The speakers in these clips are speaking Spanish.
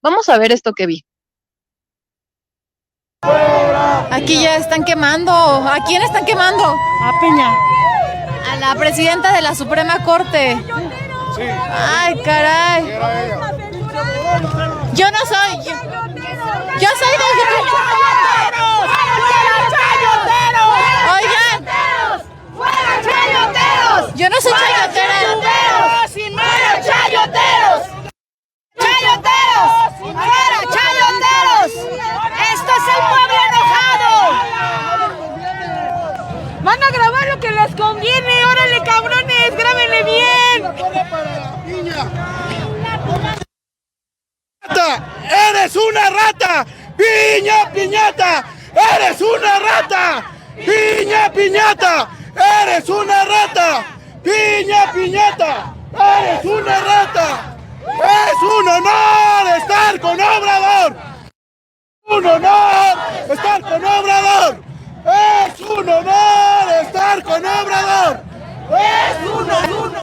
Vamos a ver esto que vi. Aquí ya están quemando. ¿A quién están quemando? A Peña. A la presidenta de la Suprema Corte. Sí. Ay, caray. Yo no soy. Yo soy de. Oigan. Yo no soy chayotera. ¡Sin manos, chayoteros! ¡Chayoteros! ¡Fuera, chayoteros! ¡Esto es el pueblo enojado! Van a grabar lo que les conviene. ¡Órale, cabrones! ¡Grábenle bien! ¡Eres una rata! ¡Piña, piñata! ¡Eres una rata! ¡Piña, piñata! ¡Eres una rata! ¡Piña, piñata! ¡Eres una rata! ¡Es un honor estar con Obrador! ¡Un honor estar con Obrador! ¡Es un honor estar con Obrador! ¡Es un honor!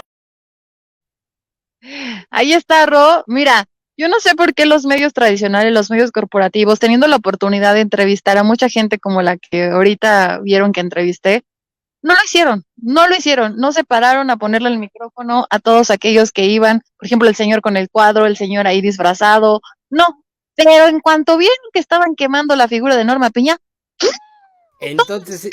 Ahí está, Ro. Mira, yo no sé por qué los medios tradicionales, los medios corporativos, teniendo la oportunidad de entrevistar a mucha gente como la que ahorita vieron que entrevisté, no lo hicieron, no se pararon a ponerle el micrófono a todos aquellos que iban, por ejemplo, el señor con el cuadro, el señor ahí disfrazado, no, pero en cuanto vieron que estaban quemando la figura de Norma Piña, entonces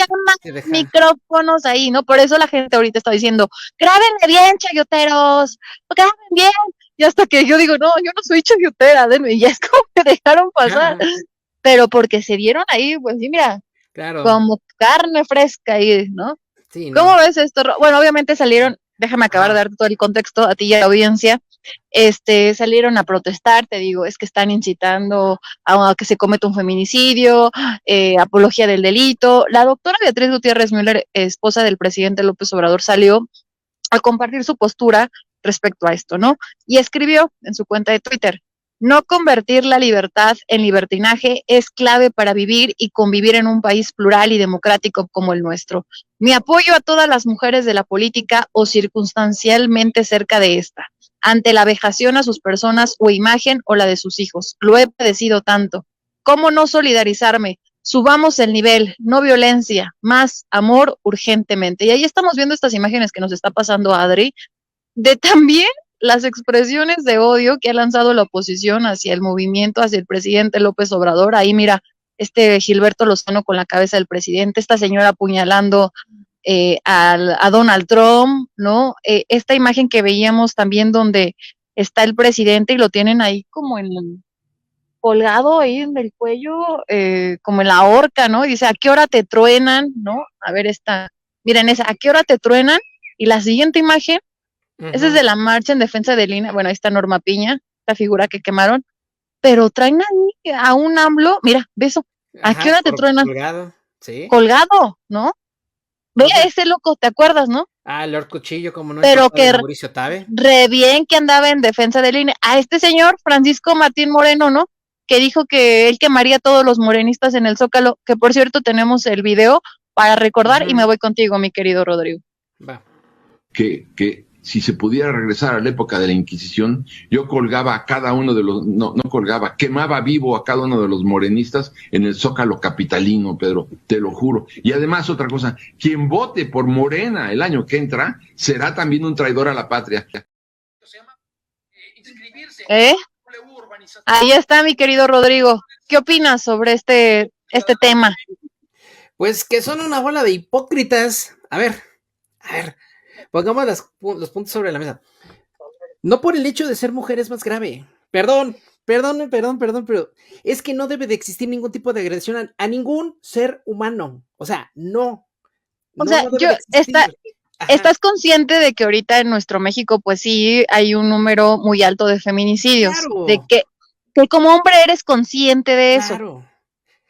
micrófonos ahí, ¿no? Por eso la gente ahorita está diciendo, grábenme bien, chayoteros, graben bien, y hasta que yo digo, no, yo no soy chayotera, denme, y ya es como que dejaron pasar, pero porque se dieron ahí, pues sí, mira, claro, como carne fresca ahí, ¿no? Sí, ¿no? ¿Cómo ves esto? Bueno, obviamente salieron, déjame acabar de darte todo el contexto a ti y a la audiencia, salieron a protestar, te digo, es que están incitando a que se cometa un feminicidio, apología del delito. La doctora Beatriz Gutiérrez Müller, esposa del presidente López Obrador, salió a compartir su postura respecto a esto, ¿no? Y escribió en su cuenta de Twitter: no convertir la libertad en libertinaje es clave para vivir y convivir en un país plural y democrático como el nuestro. Mi apoyo a todas las mujeres de la política o circunstancialmente cerca de esta, ante la vejación a sus personas o imagen o la de sus hijos. Lo he padecido tanto. ¿Cómo no solidarizarme? Subamos el nivel, no violencia, más amor urgentemente. Y ahí estamos viendo estas imágenes que nos está pasando Adri, de también las expresiones de odio que ha lanzado la oposición hacia el movimiento, hacia el presidente López Obrador. Ahí mira, Gilberto Lozano con la cabeza del presidente, esta señora apuñalando a Donald Trump, ¿no? Esta imagen que veíamos también donde está el presidente y lo tienen ahí como colgado ahí en el cuello, como en la horca, ¿no? Y dice, ¿a qué hora te truenan? ¿No? A ver miren esa, ¿a qué hora te truenan? Y la siguiente imagen, esa es de la marcha en defensa de Lina, bueno, ahí está Norma Piña, la figura que quemaron, pero traen ahí a un AMLO, mira, beso, ¿a qué hora te truenan? Colgado, ¿sí? Colgado, ¿no? Ve a ese loco, ¿te acuerdas, no? Lord Cuchillo, como no, pero que Mauricio Tabe. Re bien que andaba en defensa del INE. A este señor, Francisco Martín Moreno, ¿no? Que dijo que él quemaría a todos los morenistas en el Zócalo, que por cierto tenemos el video para recordar, y me voy contigo, mi querido Rodrigo. Va. Que si se pudiera regresar a la época de la Inquisición, yo colgaba a cada uno de los, no colgaba, quemaba vivo a cada uno de los morenistas en el Zócalo capitalino, Pedro, te lo juro. Y además otra cosa, quien vote por Morena el año que entra, será también un traidor a la patria. Ahí está, mi querido Rodrigo. ¿Qué opinas sobre este tema? Pues que son una bola de hipócritas. A ver, pongamos los puntos sobre la mesa. No por el hecho de ser mujer es más grave. Perdón, pero es que no debe de existir ningún tipo de agresión a ningún ser humano. O sea, no. O sea, ¿estás consciente de que ahorita en nuestro México, pues sí, hay un número muy alto de feminicidios? Claro. De que como hombre eres consciente de eso. Claro.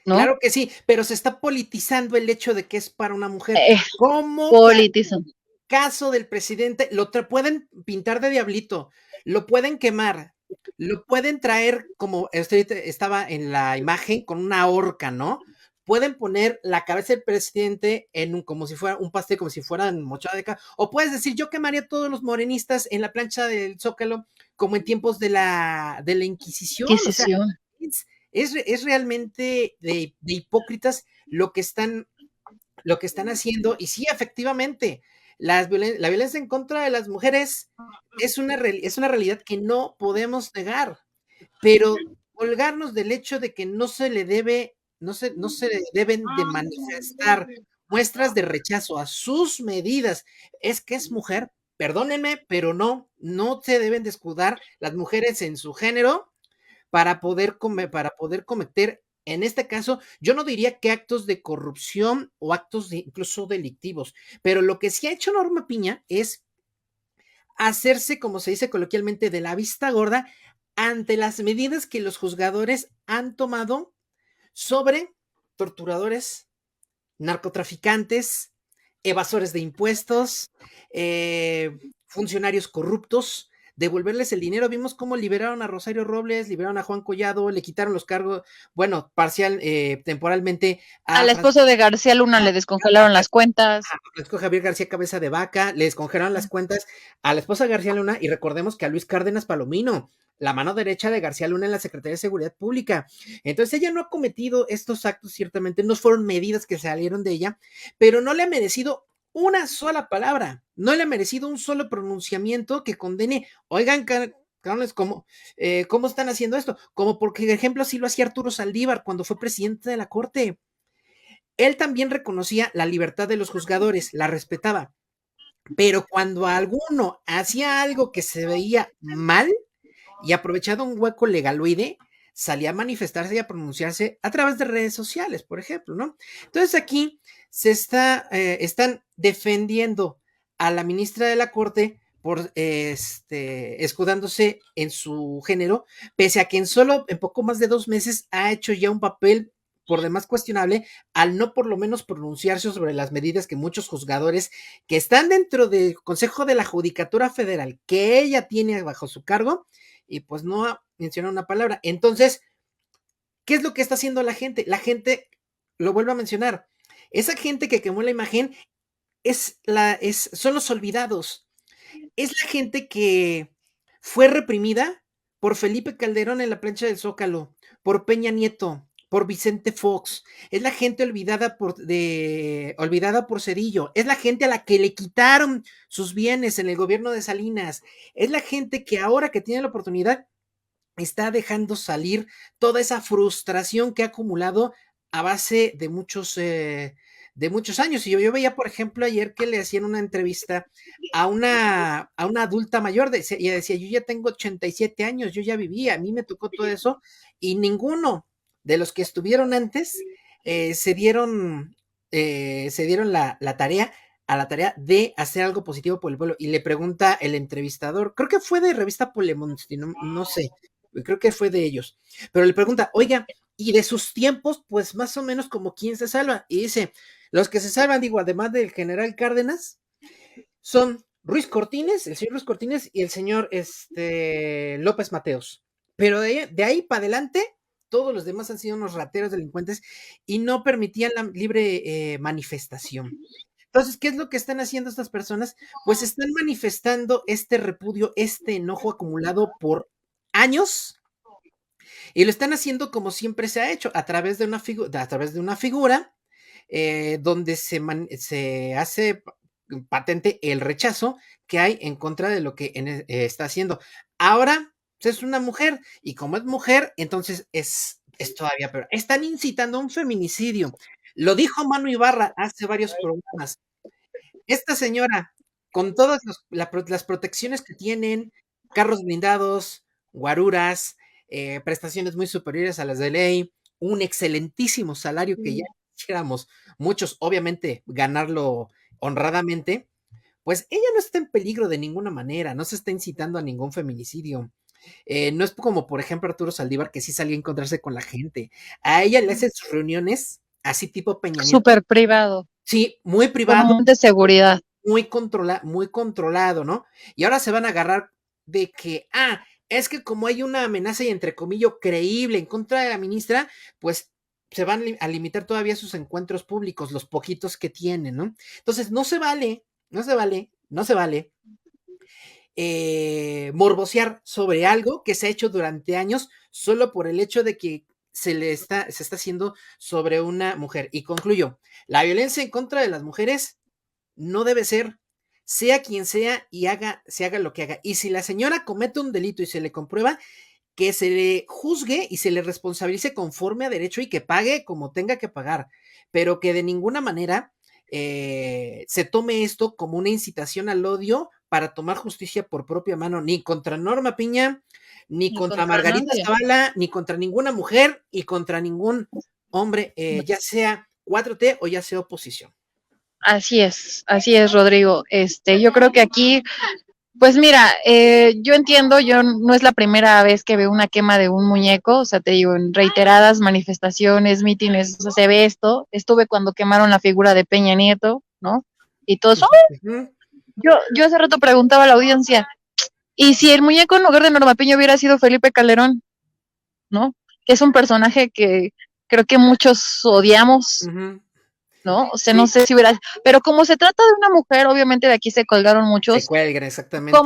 ¿No? Claro que sí, pero se está politizando el hecho de que es para una mujer. ¿Cómo? Politizan. Caso del presidente, lo pueden pintar de diablito, lo pueden quemar, lo pueden traer como estaba en la imagen con una horca, ¿no? pueden poner la cabeza del presidente en como si fuera un pastel, como si fueran mochada de o puedes decir, yo quemaría a todos los morenistas en la plancha del Zócalo, como en tiempos de la Inquisición. O sea, es realmente de hipócritas lo que están haciendo. Y sí, efectivamente, la violencia en contra de las mujeres es una realidad que no podemos negar, pero colgarnos del hecho de que no se deben de manifestar muestras de rechazo a sus medidas, es que es mujer, perdónenme, pero no se deben de escudar las mujeres en su género para poder cometer, en este caso, yo no diría que actos de corrupción o actos incluso delictivos, pero lo que sí ha hecho Norma Piña es hacerse, como se dice coloquialmente, de la vista gorda ante las medidas que los juzgadores han tomado sobre torturadores, narcotraficantes, evasores de impuestos, funcionarios corruptos, devolverles el dinero. Vimos cómo liberaron a Rosario Robles, liberaron a Juan Collado, le quitaron los cargos, bueno, temporalmente a la esposa de García Luna le descongelaron las cuentas. A Francisco Javier García Cabeza de Vaca, le descongelaron las cuentas a la esposa de García Luna, y recordemos que a Luis Cárdenas Palomino, la mano derecha de García Luna en la Secretaría de Seguridad Pública. Entonces ella no ha cometido estos actos, ciertamente no fueron medidas que salieron de ella, pero no le ha merecido una sola palabra, no le ha merecido un solo pronunciamiento que condene. Oigan, cabrones, ¿cómo están haciendo esto? Como por ejemplo, sí lo hacía Arturo Saldívar cuando fue presidente de la Corte. Él también reconocía la libertad de los juzgadores, la respetaba, pero cuando alguno hacía algo que se veía mal y aprovechado un hueco legaloide, salía a manifestarse y a pronunciarse a través de redes sociales, por ejemplo, ¿no? Entonces aquí están defendiendo a la ministra de la Corte por escudándose en su género, pese a que en poco más de 2 meses ha hecho ya un papel por demás cuestionable, al no por lo menos pronunciarse sobre las medidas que muchos juzgadores que están dentro del Consejo de la Judicatura Federal, que ella tiene bajo su cargo, y pues no ha mencionado una palabra. Entonces, ¿qué es lo que está haciendo la gente? La gente, lo vuelvo a mencionar, esa gente que quemó la imagen son los olvidados. Es la gente que fue reprimida por Felipe Calderón en la plancha del Zócalo, por Peña Nieto, por Vicente Fox, es la gente olvidada por Cedillo, es la gente a la que le quitaron sus bienes en el gobierno de Salinas, es la gente que ahora que tiene la oportunidad está dejando salir toda esa frustración que ha acumulado a base de muchos años. Y yo veía, por ejemplo, ayer que le hacían una entrevista a una adulta mayor, y decía, yo ya tengo 87 años, yo ya vivía, a mí me tocó todo eso, y ninguno de los que estuvieron antes se dieron la tarea de hacer algo positivo por el pueblo. Y le pregunta el entrevistador, creo que fue de revista Polemón, no sé, creo que fue de ellos, pero le pregunta, oiga, y de sus tiempos, pues más o menos como quién se salva, y dice, los que se salvan, digo, además del general Cárdenas, son Ruiz Cortines, el señor Ruiz Cortines y el señor López Mateos, pero de ahí para adelante todos los demás han sido unos rateros delincuentes y no permitían la libre manifestación. Entonces, ¿qué es lo que están haciendo estas personas? Pues están manifestando este repudio, este enojo acumulado por años, y lo están haciendo como siempre se ha hecho, a través de una figura donde se hace patente el rechazo que hay en contra de lo que está haciendo. Ahora es una mujer, y como es mujer, entonces es todavía peor. Están incitando a un feminicidio. Lo dijo Manu Ibarra hace varios programas. Esta señora, con todas las protecciones que tienen, carros blindados, guaruras, prestaciones muy superiores a las de ley, un excelentísimo salario que ya quisiéramos muchos, obviamente, ganarlo honradamente, pues ella no está en peligro de ninguna manera, no se está incitando a ningún feminicidio. No es como, por ejemplo, Arturo Saldívar, que sí salía a encontrarse con la gente. A ella le hacen sus reuniones así tipo Peña Nieto. Súper privado. Sí, muy privado. Con de seguridad. Muy controlado, ¿no? Y ahora se van a agarrar de que, es que como hay una amenaza y entre comillas creíble en contra de la ministra, pues se van a limitar todavía sus encuentros públicos, los poquitos que tienen, ¿no? Entonces, no se vale morbosear sobre algo que se ha hecho durante años solo por el hecho de que se está haciendo sobre una mujer. Y concluyo, la violencia en contra de las mujeres no debe ser, sea quien sea y se haga lo que haga. Y si la señora comete un delito y se le comprueba, que se le juzgue y se le responsabilice conforme a derecho y que pague como tenga que pagar, pero que de ninguna manera se tome esto como una incitación al odio para tomar justicia por propia mano, ni contra Norma Piña, ni contra Margarita Zavala, ni contra ninguna mujer y contra ningún hombre, ya sea 4T o ya sea oposición. Así es, Rodrigo. Yo creo que aquí, pues mira, yo entiendo, yo no es la primera vez que veo una quema de un muñeco, o sea, te digo, en reiteradas manifestaciones, mítines, o sea, se ve esto. Estuve cuando quemaron la figura de Peña Nieto, ¿no? Y todo eso. Yo hace rato preguntaba a la audiencia, ¿y si el muñeco en lugar de Norma Piña hubiera sido Felipe Calderón? ¿No? Que es un personaje que creo que muchos odiamos. ¿No? O sea, sí. No sé si hubiera, pero como se trata de una mujer, obviamente de aquí se colgaron muchos. Se cuelgan, exactamente.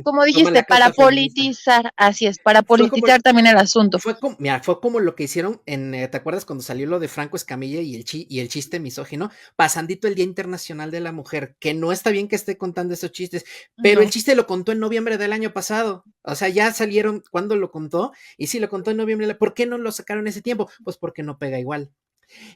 Como dijiste, para politizar, feminista. Así es, para politizar también el asunto. Fue como lo que hicieron ¿te acuerdas cuando salió lo de Franco Escamilla y el chiste misógino? Pasandito el Día Internacional de la Mujer, que no está bien que esté contando esos chistes, pero el chiste lo contó en noviembre del año pasado. O sea, ya salieron cuando lo contó, y sí lo contó en noviembre. ¿Por qué no lo sacaron ese tiempo? Pues porque no pega igual.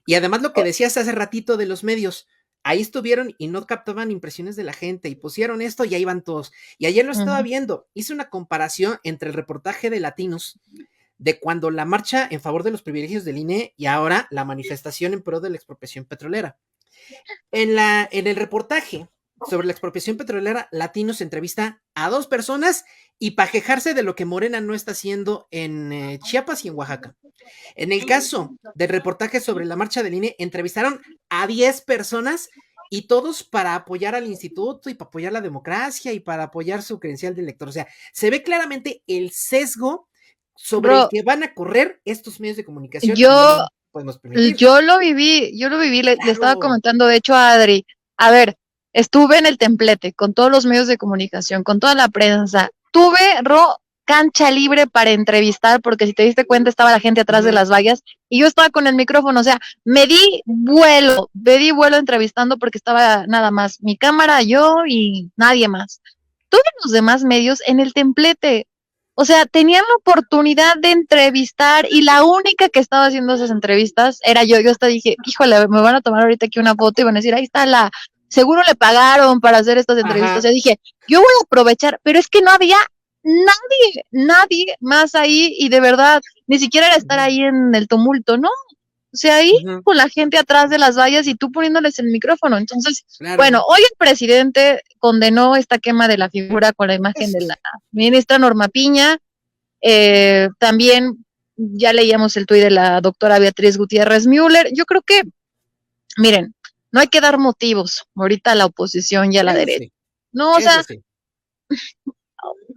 Y además lo que decías hace ratito de los medios, ahí estuvieron y no captaban impresiones de la gente y pusieron esto y ahí van todos. Y ayer lo estaba viendo, hice una comparación entre el reportaje de Latinos de cuando la marcha en favor de los privilegios del INE y ahora la manifestación en pro de la expropiación petrolera. En el reportaje sobre la expropiación petrolera, Latinos entrevista a 2 personas y para quejarse de lo que Morena no está haciendo en Chiapas y en Oaxaca. En el caso del reportaje sobre la marcha del INE, entrevistaron a 10 personas y todos para apoyar al instituto y para apoyar la democracia y para apoyar su credencial de elector. O sea, se ve claramente el sesgo sobre el que van a correr estos medios de comunicación. Yo lo viví, le estaba comentando de hecho a Adri, a ver, estuve en el templete con todos los medios de comunicación, con toda la prensa, tuve cancha libre para entrevistar, porque si te diste cuenta estaba la gente atrás de las vallas y yo estaba con el micrófono, o sea, me di vuelo entrevistando porque estaba nada más mi cámara, yo y nadie más. Todos los demás medios en el templete, o sea, tenían la oportunidad de entrevistar y la única que estaba haciendo esas entrevistas era yo hasta dije, híjole, me van a tomar ahorita aquí una foto y van a decir, ahí está seguro le pagaron para hacer estas entrevistas. O sea, dije, yo voy a aprovechar, pero es que no había nadie más ahí y de verdad, ni siquiera era estar ahí en el tumulto, ¿no? O sea, ahí con la gente atrás de las vallas y tú poniéndoles el micrófono. Entonces, bueno, hoy el presidente condenó esta quema de la figura con la imagen de la ministra Norma Piña. También ya leíamos el tuit de la doctora Beatriz Gutiérrez Müller. Yo creo que, miren, no hay que dar motivos ahorita a la oposición y a la derecha. No, o sea,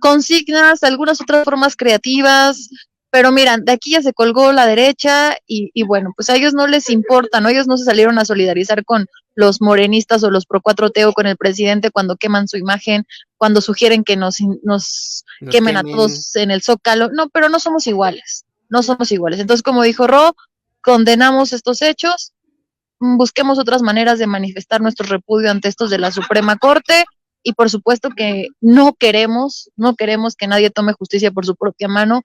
consignas, algunas otras formas creativas, pero miran, de aquí ya se colgó la derecha y bueno, pues a ellos no les importa, ¿no? Ellos no se salieron a solidarizar con los morenistas o los pro 4T o con el presidente cuando queman su imagen, cuando sugieren que nos quemen a todos en el Zócalo. No, pero no somos iguales. Entonces, como dijo Ro, condenamos estos hechos, busquemos otras maneras de manifestar nuestro repudio ante estos de la Suprema Corte y por supuesto que no queremos que nadie tome justicia por su propia mano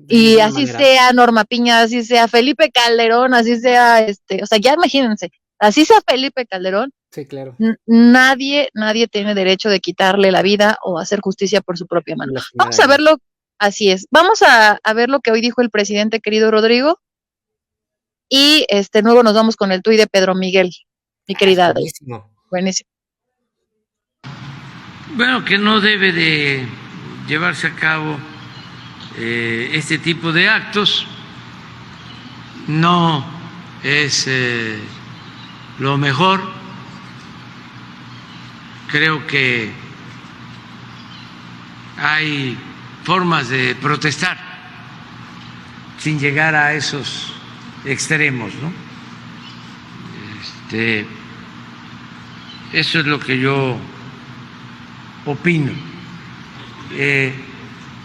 y así sea Norma Piña, así sea Felipe Calderón, así sea o sea, ya imagínense, así sea Felipe Calderón. Sí, claro. Nadie tiene derecho de quitarle la vida o hacer justicia por su propia mano. Vamos a verlo, así es. Vamos a ver lo que hoy dijo el presidente, querido Rodrigo. Y luego nos vamos con el tuit de Pedro Miguel, mi querida. Buenísimo. Bueno, que no debe de llevarse a cabo este tipo de actos, no es lo mejor. Creo que hay formas de protestar sin llegar a esos extremos, ¿no? Eso es lo que yo opino.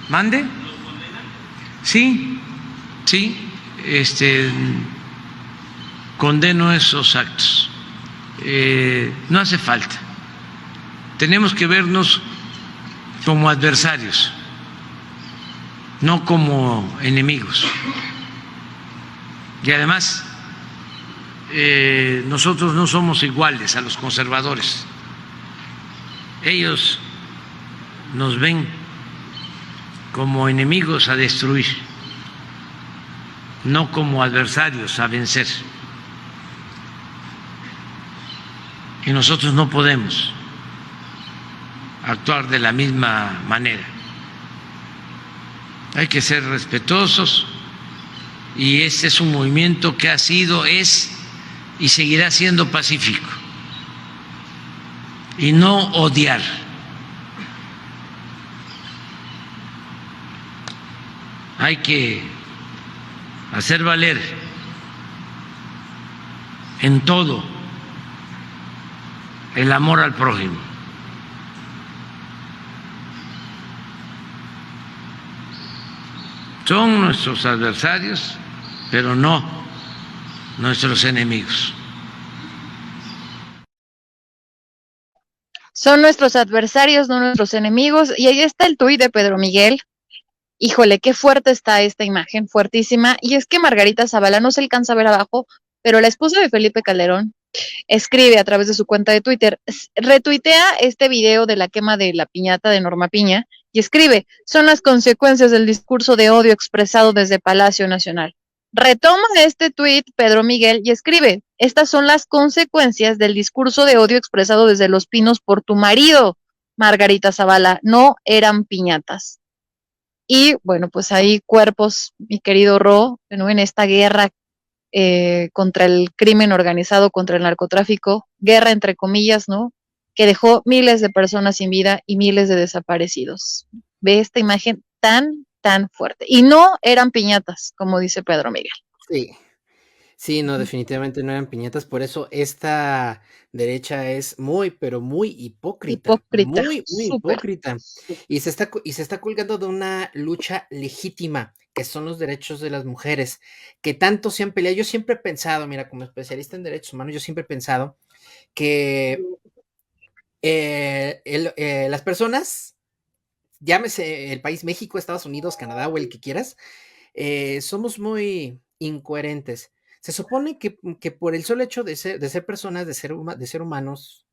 ¿Mande? Sí, sí, condeno esos actos. No hace falta. Tenemos que vernos como adversarios, no como enemigos. Y además, nosotros no somos iguales a los conservadores. Ellos nos ven como enemigos a destruir, no como adversarios a vencer. Y nosotros no podemos actuar de la misma manera. Hay que ser respetuosos, y este es un movimiento que ha sido, es y seguirá siendo pacífico, y no odiar. Hay que hacer valer en todo el amor al prójimo. Son nuestros adversarios, pero no nuestros enemigos. Son nuestros adversarios, no nuestros enemigos. Y ahí está el tuit de Pedro Miguel. Híjole, qué fuerte está esta imagen, fuertísima. Y es que Margarita Zavala no se alcanza a ver abajo, pero la esposa de Felipe Calderón escribe a través de su cuenta de Twitter, retuitea este video de la quema de la piñata de Norma Piña y escribe, son las consecuencias del discurso de odio expresado desde Palacio Nacional. Retoma este tuit Pedro Miguel y escribe, estas son las consecuencias del discurso de odio expresado desde Los Pinos por tu marido, Margarita Zavala, no eran piñatas. Y bueno, pues hay cuerpos, mi querido Ro, ¿no? En esta guerra contra el crimen organizado, contra el narcotráfico, guerra entre comillas, ¿no? Que dejó miles de personas sin vida y miles de desaparecidos. Ve esta imagen tan fuerte. Y no eran piñatas, como dice Pedro Miguel. Sí. Sí, no, definitivamente no eran piñatas, por eso esta derecha es muy, pero muy hipócrita, Hipócrita, muy súper. hipócrita, y se está colgando de una lucha legítima, que son los derechos de las mujeres, que tanto se han peleado. Yo siempre he pensado, mira, como especialista en derechos humanos, yo siempre he pensado que las personas, llámese el país México, Estados Unidos, Canadá o el que quieras, somos muy incoherentes. Se supone que por el solo hecho de ser personas, de ser humanos,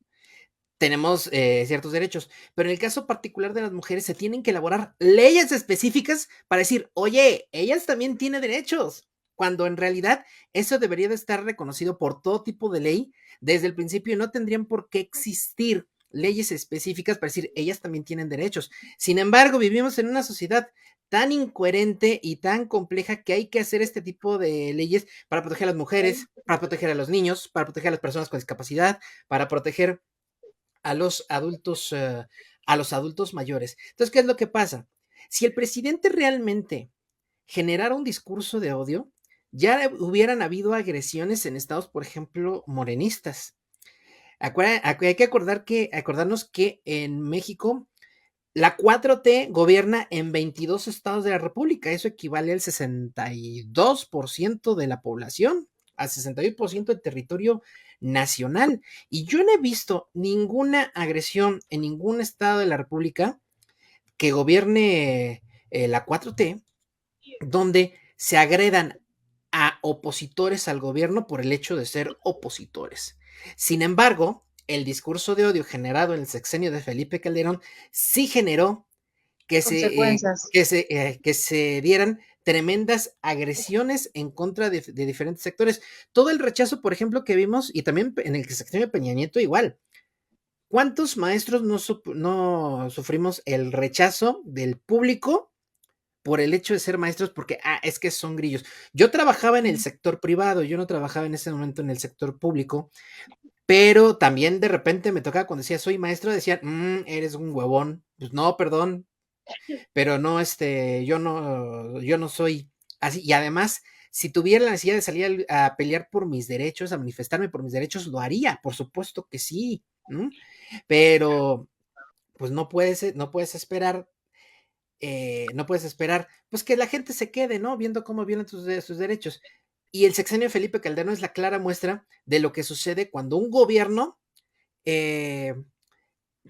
tenemos ciertos derechos, pero en el caso particular de las mujeres se tienen que elaborar leyes específicas para decir, oye, ellas también tienen derechos, cuando en realidad eso debería de estar reconocido por todo tipo de ley desde el principio y no tendrían por qué existir leyes específicas para decir, ellas también tienen derechos. Sin embargo, vivimos en una sociedad tan incoherente y tan compleja que hay que hacer este tipo de leyes para proteger a las mujeres, para proteger a los niños, para proteger a las personas con discapacidad, para proteger a los adultos mayores. Entonces, ¿qué es lo que pasa? Si el presidente realmente generara un discurso de odio, ya hubieran habido agresiones en estados, por ejemplo, morenistas. Hay que acordarnos que en México la 4T gobierna en 22 estados de la República. Eso equivale al 62% de la población, al 62% del territorio nacional. Y yo no he visto ninguna agresión en ningún estado de la República que gobierne la 4T, donde se agredan a opositores al gobierno por el hecho de ser opositores. Sin embargo, el discurso de odio generado en el sexenio de Felipe Calderón sí generó que se dieran tremendas agresiones en contra de diferentes sectores. Todo el rechazo, por ejemplo, que vimos, y también en el sexenio de Peña Nieto igual. ¿Cuántos maestros no sufrimos el rechazo del público por el hecho de ser maestros? Porque, es que son grillos. Yo trabajaba en el sector privado, yo no trabajaba en ese momento en el sector público, pero también de repente me tocaba cuando decía soy maestro, decían, eres un huevón. Pues no, perdón, pero no, yo no soy Así, y además, si tuviera la necesidad de salir a pelear por mis derechos, a manifestarme por mis derechos, lo haría, por supuesto que sí, ¿no? Pero pues no puedes esperar, pues que la gente se quede, ¿no? Viendo cómo violan sus derechos. Y el sexenio de Felipe Calderón es la clara muestra de lo que sucede cuando un gobierno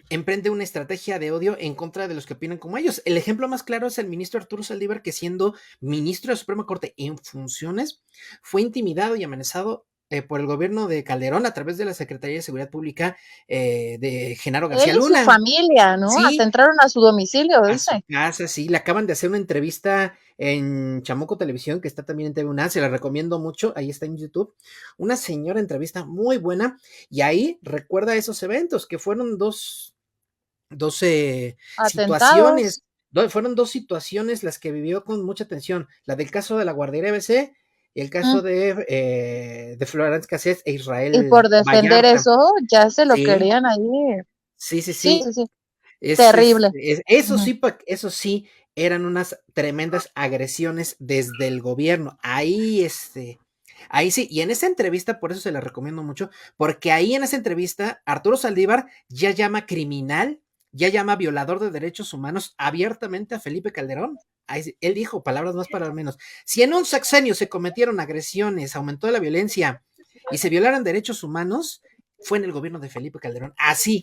emprende una estrategia de odio en contra de los que opinan como ellos. El ejemplo más claro es el ministro Arturo Saldívar, que siendo ministro de la Suprema Corte en funciones, fue intimidado y amenazado por el gobierno de Calderón a través de la Secretaría de Seguridad Pública de Genaro García Él y su Luna. familia, ¿no? Sí, hasta entraron a su domicilio, a su dice. casa, sí, le acaban de hacer una entrevista en Chamuco Televisión, que está también en TV UNAM, se la recomiendo mucho, ahí está en YouTube, una señora entrevista muy buena, y ahí recuerda esos eventos, que fueron dos Atentados. situaciones, fueron dos situaciones las que vivió con mucha atención, la del caso de la guardería ABC y el caso de Florence Cassés e Y Israel por defender Vallarta. eso, ya se lo Sí, querían ahí. sí, Sí, sí, sí. Es, Terrible. eso Ujú. sí, eso sí, eran unas tremendas agresiones desde el gobierno. Ahí sí, y en esa entrevista, por eso se la recomiendo mucho, porque ahí en esa entrevista, Arturo Saldívar ya llama criminal, ya llama violador de derechos humanos abiertamente a Felipe Calderón. Ahí sí, él dijo, palabras más, palabras menos. Si en un sexenio se cometieron agresiones, aumentó la violencia y se violaron derechos humanos, fue en el gobierno de Felipe Calderón. Así,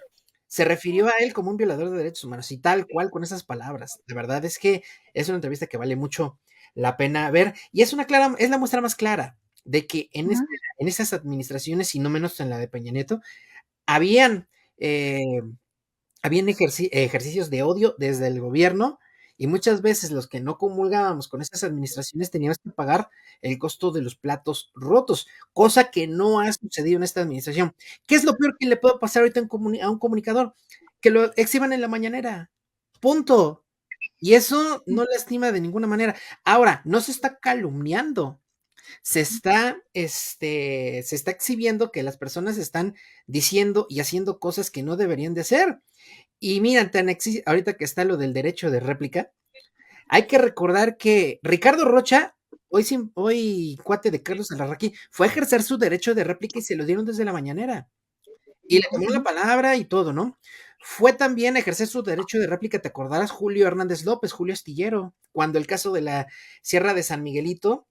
se refirió a él como un violador de derechos humanos y tal cual con esas palabras. De verdad es que es una entrevista que vale mucho la pena ver y es la muestra más clara de que en esas administraciones y no menos en la de Peña Nieto habían, ejercicios de odio desde el gobierno y muchas veces los que no comulgábamos con esas administraciones teníamos que pagar el costo de los platos rotos, cosa que no ha sucedido en esta administración. ¿Qué es lo peor que le puede pasar ahorita a un comunicador? Que lo exhiban en la mañanera. Punto. Y eso no lastima de ninguna manera. Ahora, no se está calumniando, se está exhibiendo que las personas están diciendo y haciendo cosas que no deberían de hacer. Y mira, ahorita que está lo del derecho de réplica, hay que recordar que Ricardo Rocha, hoy cuate de Carlos Alarraqui, fue a ejercer su derecho de réplica y se lo dieron desde la mañanera. Y le tomó la palabra y todo, ¿no? Fue también a ejercer su derecho de réplica, te acordarás, Julio Hernández López, Julio Astillero, cuando el caso de la Sierra de San Miguelito,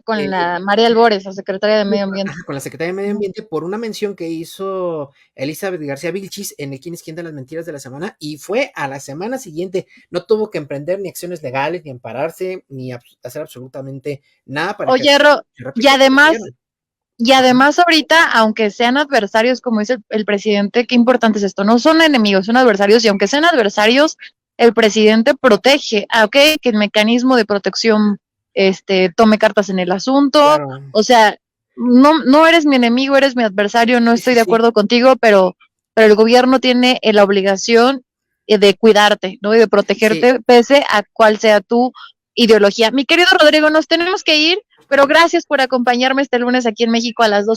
Con eh, la María Albores, la secretaria de Medio Ambiente. con la Secretaría de Medio Ambiente por una mención que hizo Elizabeth García Vilchis en el ¿Quién es quién de las mentiras de la semana? Y fue a la semana siguiente, no tuvo que emprender ni acciones legales, ni ampararse, ni hacer absolutamente nada para Oye, ejercer su y réplica. además ahorita, aunque sean adversarios, como dice el presidente, qué importante es esto, no son enemigos, son adversarios, y aunque sean adversarios, el presidente protege, que el mecanismo de protección tome cartas en el asunto, Claro. o sea, no eres mi enemigo, eres mi adversario, no estoy de acuerdo contigo, pero el gobierno tiene la obligación de cuidarte, ¿no? Y de protegerte pese a cuál sea tu ideología. Mi querido Rodrigo, nos tenemos que ir, pero gracias por acompañarme este lunes aquí en México a las 2.